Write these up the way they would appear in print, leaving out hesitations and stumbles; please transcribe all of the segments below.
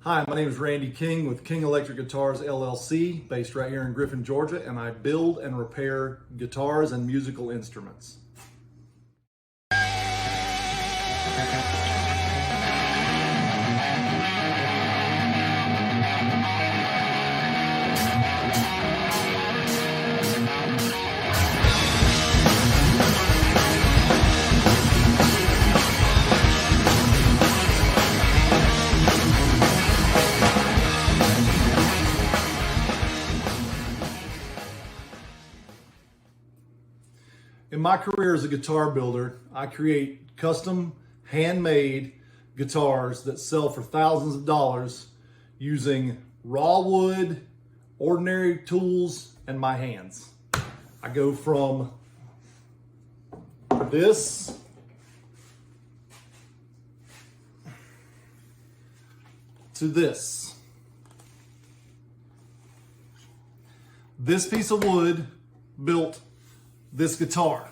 Hi, my name is Randy King with King Electric Guitars LLC, based right here in Griffin, Georgia, and I build and repair guitars and musical instruments. In my career as a guitar builder, I create custom, handmade guitars that sell for thousands of dollars using raw wood, ordinary tools, and my hands. I go from this to this. This piece of wood built this guitar.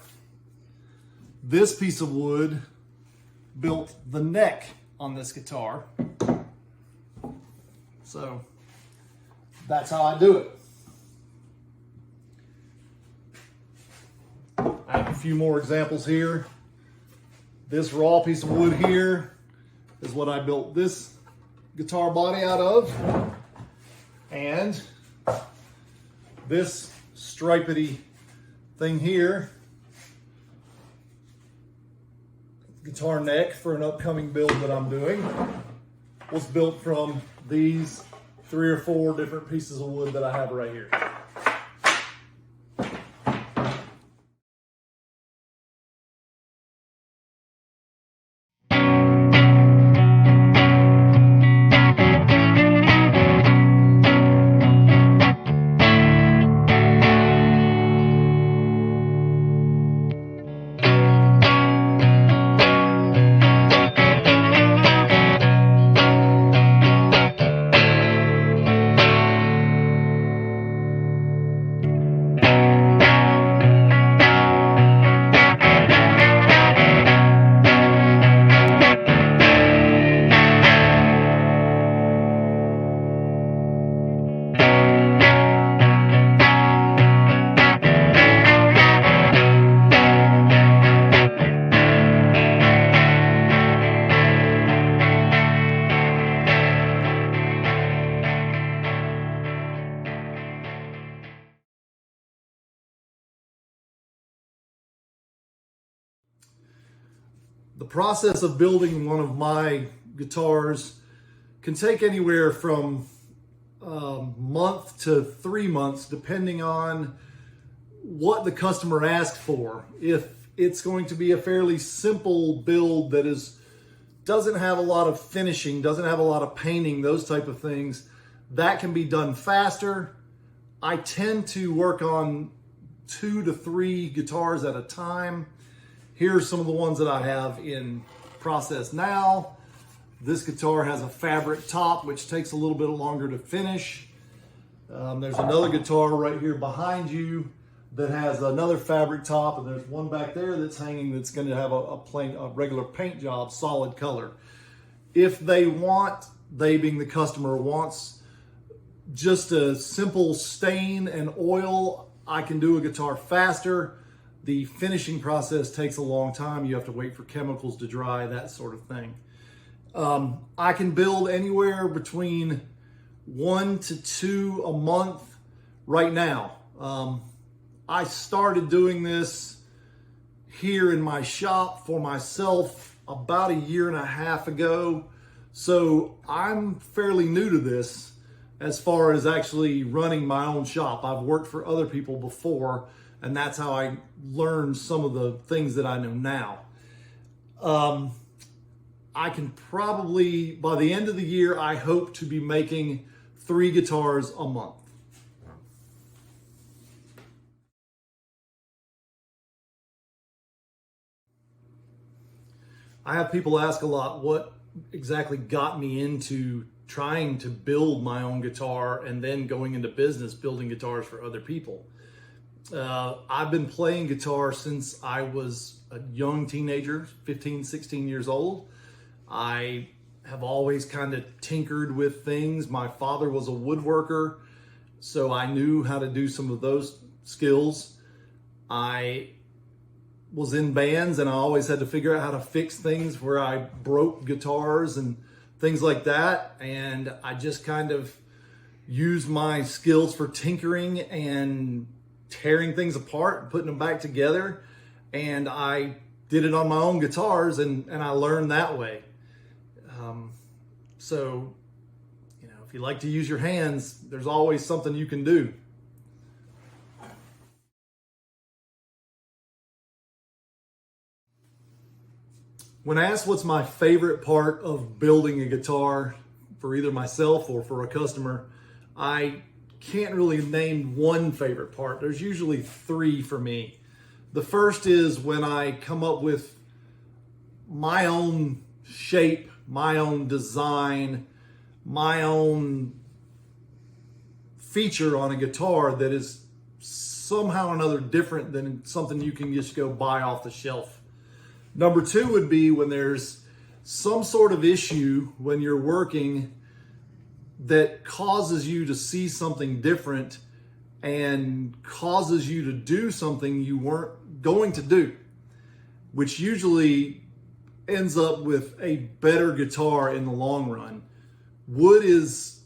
This piece of wood built the neck on this guitar. So that's how I do it. I have a few more examples here. This raw piece of wood here is what I built this guitar body out of. And this stripedy thing here, guitar neck for an upcoming build that I'm doing, was built from these 3 or 4 different pieces of wood that I have right here. The process of building one of my guitars can take anywhere from a month to 3 months, depending on what the customer asked for. If it's going to be a fairly simple build that doesn't have a lot of finishing, doesn't have a lot of painting, those type of things, that can be done faster. I tend to work on 2 to 3 guitars at a time. Here's some of the ones that I have in process now. This guitar has a fabric top, which takes a little bit longer to finish. There's another guitar right here behind you that has another fabric top, and there's one back there that's hanging that's going to have a regular paint job, solid color. If they being the customer, wants just a simple stain and oil, I can do a guitar faster. The finishing process takes a long time. You have to wait for chemicals to dry, that sort of thing. I can build anywhere between 1 to 2 a month right now. I started doing this here in my shop for myself about 1.5 years ago. So I'm fairly new to this as far as actually running my own shop. I've worked for other people before, and that's how I learned some of the things that I know now. I can probably, by the end of the year, I hope to be making 3 guitars a month. I have people ask a lot what exactly got me into trying to build my own guitar and then going into business building guitars for other people. I've been playing guitar since I was a young teenager, 15, 16 years old. I have always kind of tinkered with things. My father was a woodworker, so I knew how to do some of those skills. I was in bands and I always had to figure out how to fix things where I broke guitars and things like that. And I just kind of used my skills for tinkering and tearing things apart and putting them back together. And I did it on my own guitars and I learned that way. So, if you like to use your hands, there's always something you can do. When asked what's my favorite part of building a guitar for either myself or for a customer, I can't really name one favorite part. There's usually three for me. The first is when I come up with my own shape, my own design, my own feature on a guitar that is somehow or another different than something you can just go buy off the shelf. Number two would be when there's some sort of issue when you're working that causes you to see something different and causes you to do something you weren't going to do, which usually ends up with a better guitar in the long run. Wood is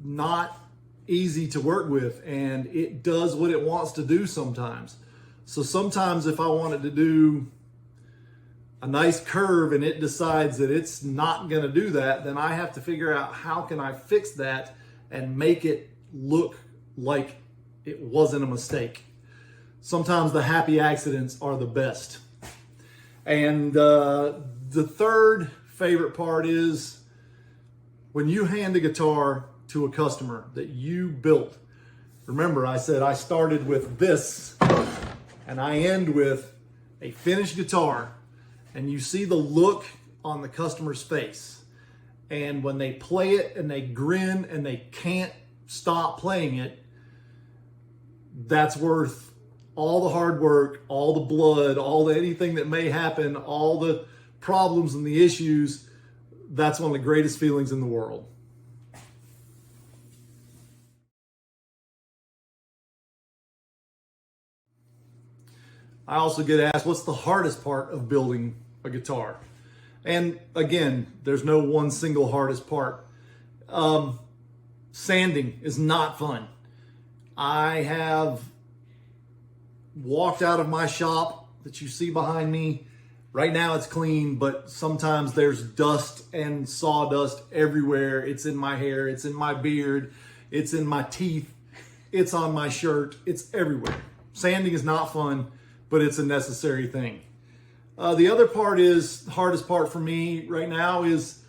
not easy to work with, and it does what it wants to do sometimes. So sometimes if I wanted to do a nice curve and it decides that it's not going to do that, then I have to figure out how can I fix that and make it look like it wasn't a mistake. Sometimes the happy accidents are the best. And the third favorite part is when you hand a guitar to a customer that you built. Remember, I said I started with this and I end with a finished guitar, and you see the look on the customer's face. And when they play it and they grin and they can't stop playing it, that's worth all the hard work, all the blood, anything that may happen, all the problems and the issues. That's one of the greatest feelings in the world. I also get asked, what's the hardest part of building a guitar? And again, there's no one single hardest part. Sanding is not fun. I have walked out of my shop that you see behind me. Right now it's clean, but sometimes there's dust and sawdust everywhere. It's in my hair, it's in my beard, it's in my teeth, it's on my shirt, it's everywhere. Sanding is not fun, but it's a necessary thing. The other part is, hardest part for me right now is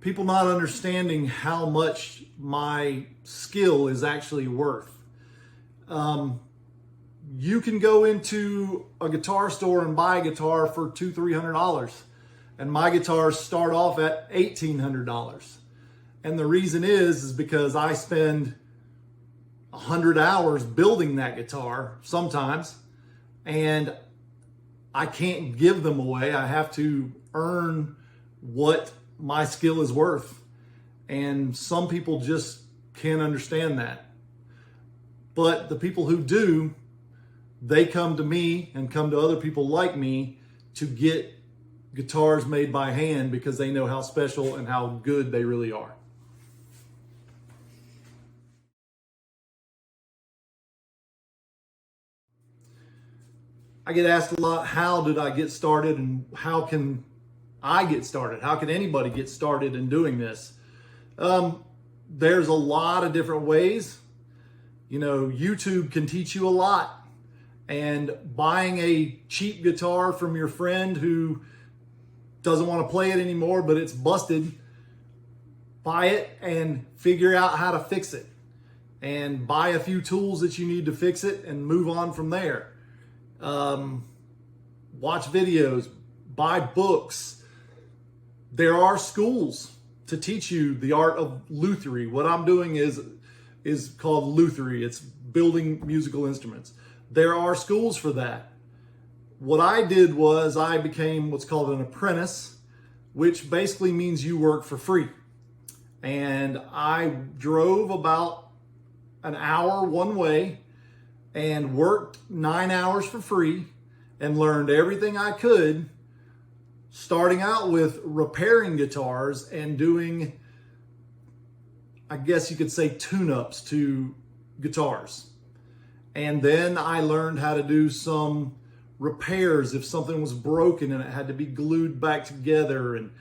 people not understanding how much my skill is actually worth. You can go into a guitar store and buy a guitar for $200-300, and my guitars start off at $1,800. And the reason is because I spend 100 hours building that guitar sometimes, and I can't give them away. I have to earn what my skill is worth. And some people just can't understand that. But the people who do, they come to me and come to other people like me to get guitars made by hand because they know how special and how good they really are. I get asked a lot, how did I get started and how can I get started? How can anybody get started in doing this? There's a lot of different ways. YouTube can teach you a lot. And buying a cheap guitar from your friend who doesn't want to play it anymore, but it's busted, buy it and figure out how to fix it. And buy a few tools that you need to fix it and move on from there. Watch videos, buy books. There are schools to teach you the art of lutherie. What I'm doing is called lutherie. It's building musical instruments. There are schools for that. What I did was I became what's called an apprentice. which basically means you work for free. And I drove about an hour one way and worked 9 hours for free and learned everything I could, starting out with repairing guitars and doing, I guess you could say, tune-ups to guitars. And then I learned how to do some repairs if something was broken and it had to be glued back together, and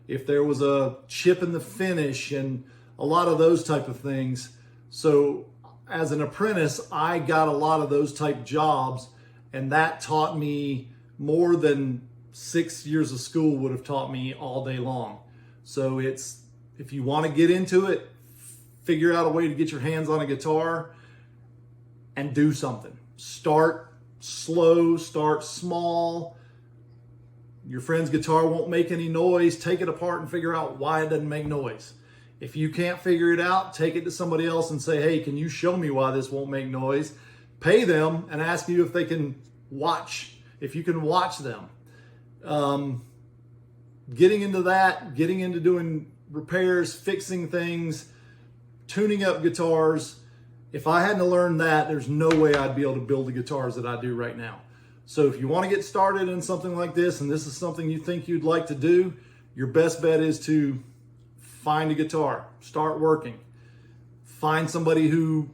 if there was a chip in the finish, and a lot of those type of things. So as an apprentice, I got a lot of those type jobs, and that taught me more than 6 years of school would have taught me all day long. So it's, if you want to get into it, figure out a way to get your hands on a guitar and do something. Start slow, start small. Your friend's guitar won't make any noise. Take it apart and figure out why it doesn't make noise. If you can't figure it out, take it to somebody else and say, hey, can you show me why this won't make noise? Pay them and ask you if they can watch, if you can watch them. Getting into that, getting into doing repairs, fixing things, tuning up guitars. If I hadn't learned that, there's no way I'd be able to build the guitars that I do right now. So if you want to get started in something like this, and this is something you think you'd like to do, your best bet is to find a guitar, start working. Find somebody who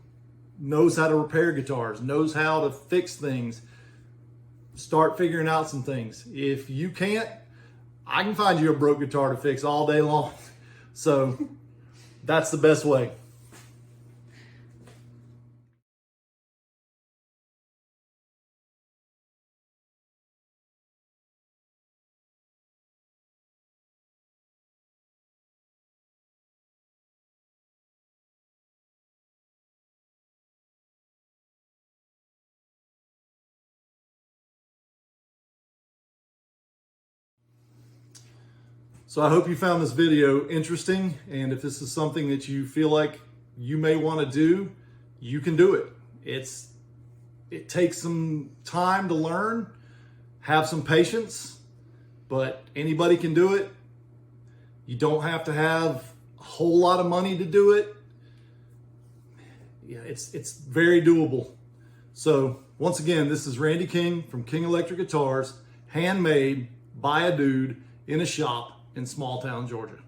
knows how to repair guitars, knows how to fix things. Start figuring out some things. If you can't, I can find you a broke guitar to fix all day long. So that's the best way. So I hope you found this video interesting, and if this is something that you feel like you may want to do, you can do it. It takes some time to learn, have some patience, but anybody can do it. You don't have to have a whole lot of money to do it. Yeah, it's very doable. So once again, this is Randy King from King Electric Guitars, handmade by a dude in a shop in small town Georgia.